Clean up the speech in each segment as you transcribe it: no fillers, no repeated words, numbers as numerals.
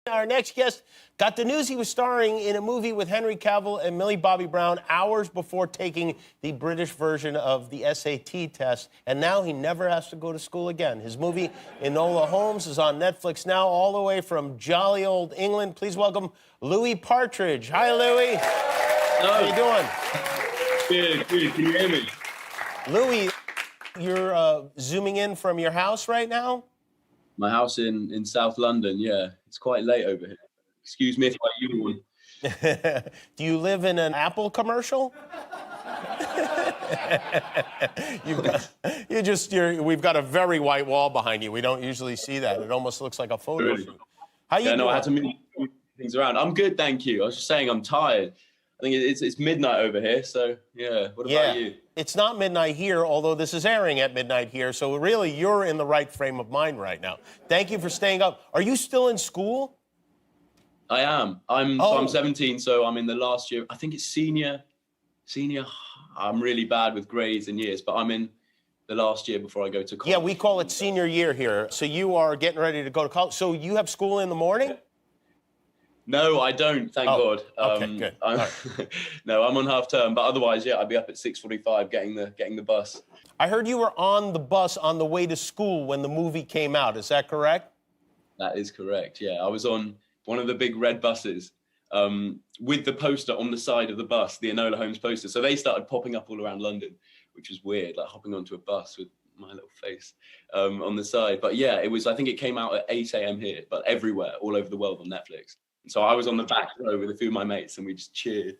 Our next guest got the news he was starring in a movie with Henry Cavill and Millie Bobby Brown hours before taking the British version of the SAT test, and now he never has to go to school again. His movie, Enola Holmes, is on Netflix now, all the way from jolly old England. Please welcome Louis Partridge. Hi, Louis. Hello. How you doing? Good. Can you hear me? Louis, you're zooming in from your house right now? My house in South London, yeah. It's quite late over here. Excuse me if I yawn. Do you live in an Apple commercial? We've got a very white wall behind you. We don't usually see that. It almost looks like a photo Really? shoot. How you doing? I had to move things around. I'm good, thank you. I was just saying I'm tired. I think it's midnight over here, so yeah. What about you? It's not midnight here, although this is airing at midnight here, so really you're in the right frame of mind right now. Thank you for staying up. Are you still in school? I am. I'm 17, so I'm in the last year. I think it's senior. I'm really bad with grades and years, but I'm in the last year before I go to college. Yeah, we call it senior year here. So you are getting ready to go to college. So you have school in the morning? No, I don't, thank God. Okay, good. Right. No, I'm on half term, but otherwise, yeah, I'd be up at 6:45 getting the bus. I heard you were on the bus on the way to school when the movie came out. Is that correct? That is correct, yeah. I was on one of the big red buses with the poster on the side of the bus, the Enola Holmes poster. So they started popping up all around London, which was weird, like hopping onto a bus with my little face on the side. But yeah, I think it came out at 8 a.m. here, but everywhere, all over the world on Netflix. So I was on the back row with a few of my mates, and we just cheered.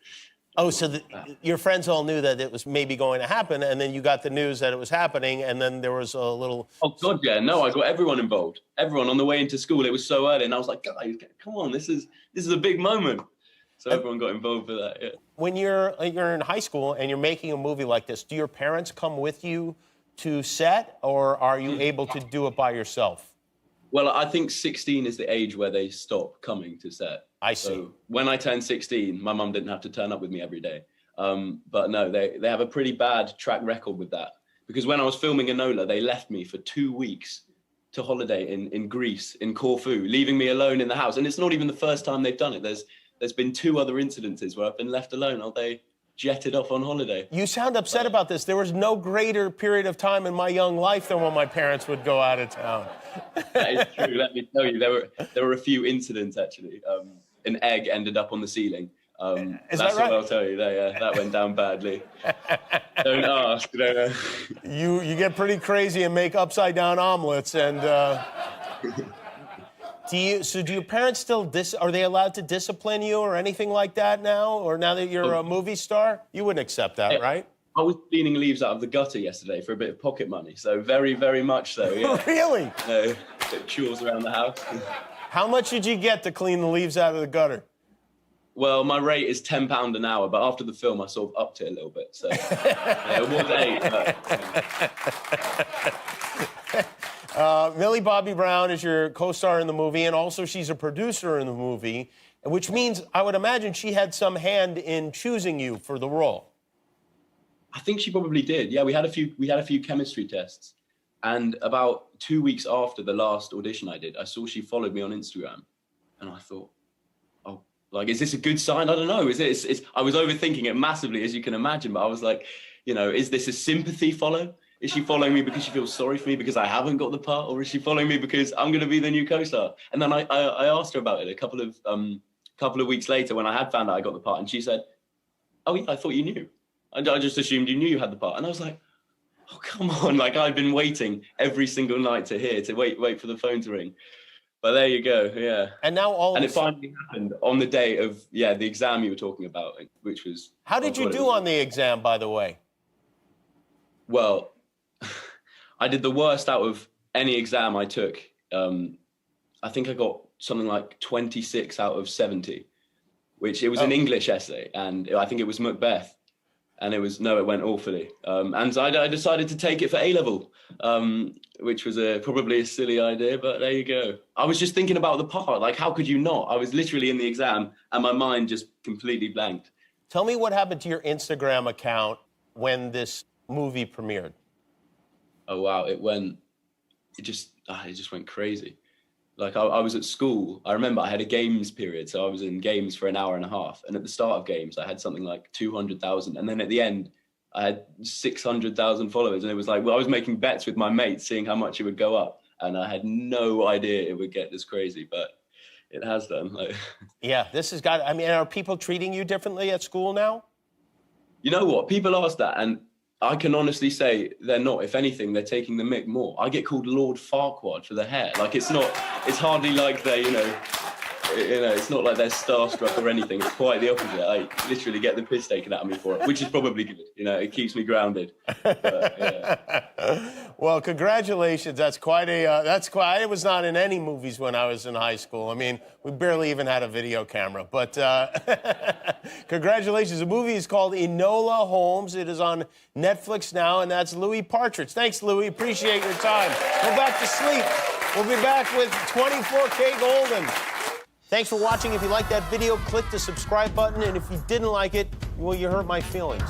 Oh, so your friends all knew that it was maybe going to happen, and then you got the news that it was happening, and then there was a little... Oh, God, yeah. No, I got everyone involved. Everyone on the way into school. It was so early, and I was like, guys, come on, this is a big moment. So everyone got involved with that, yeah. When you're in high school and you're making a movie like this, do your parents come with you to set, or are you able to do it by yourself? Well, I think 16 is the age where they stop coming to set. I see. So when I turned 16, my mum didn't have to turn up with me every day. But no, they have a pretty bad track record with that. Because when I was filming Enola, they left me for 2 weeks to holiday in Greece, in Corfu, leaving me alone in the house. And it's not even the first time they've done it. There's been 2 other incidences where I've been left alone all day. Jetted off on holiday. You sound upset about this. There was no greater period of time in my young life than when my parents would go out of town. That is true. Let me tell you, there were a few incidents actually. An egg ended up on the ceiling. Is that's that right? what I'll tell you. That went down badly. Don't ask. You get pretty crazy and make upside down omelets and. Do your parents still are they allowed to discipline you or anything like that now? Or now that you're a movie star? You wouldn't accept that, yeah. right? I was cleaning leaves out of the gutter yesterday for a bit of pocket money, so very, very much so, yeah. Really? Bit of chores around the house. How much did you get to clean the leaves out of the gutter? Well, my rate is £10 an hour, but after the film, I sort of upped it a little bit, so yeah, it was 8, but... Millie Bobby Brown is your co-star in the movie, and also she's a producer in the movie, which means I would imagine she had some hand in choosing you for the role. I think she probably did. Yeah, we had a few chemistry tests, and about 2 weeks after the last audition I did, I saw she followed me on Instagram, and I thought, oh, like, is this a good sign? I don't know. I was overthinking it massively, as you can imagine, but I was like, is this a sympathy follow? Is she following me because she feels sorry for me because I haven't got the part, or is she following me because I'm going to be the new co-star? And then I asked her about it a couple of weeks later when I had found out I got the part, and she said, "Oh yeah, I thought you knew. I just assumed you knew you had the part." And I was like, "Oh come on!" Like I've been waiting every single night to wait for the phone to ring. But there you go, yeah. And now it finally happened on the day of the exam you were talking about, which was. How did you do on the exam, by the way? Well. I did the worst out of any exam I took. I think I got something like 26 out of 70, which it was an English essay, and I think it was Macbeth, and it went awfully. And I decided to take it for A-level, which was probably a silly idea, but there you go. I was just thinking about the part, like how could you not? I was literally in the exam, and my mind just completely blanked. Tell me what happened to your Instagram account when this movie premiered. Oh wow, it just went crazy. Like I was at school. I remember I had a games period, so I was in games for an hour and a half. And at the start of games, I had something like 200,000, and then at the end, I had 600,000 followers. And it was like, well, I was making bets with my mates, seeing how much it would go up, and I had no idea it would get this crazy, but it has done. Like, Yeah, this has got. I mean, are people treating you differently at school now? you know what? People ask that, and I can honestly say they're not. If anything, they're taking the mick more. I get called Lord Farquaad for the hair. Like it's hardly like they, it's not like they're starstruck or anything. It's quite the opposite. I literally get the piss taken out of me for it, which is probably good. It keeps me grounded. But, yeah. Well, congratulations. That's quite a. I was not in any movies when I was in high school. I mean, we barely even had a video camera. But congratulations. The movie is called Enola Holmes. It is on Netflix now, and that's Louis Partridge. Thanks, Louis. Appreciate your time. Go back to sleep. We'll be back with 24K Golden. Thanks for watching. If you liked that video, click the subscribe button. And if you didn't like it, well, you hurt my feelings.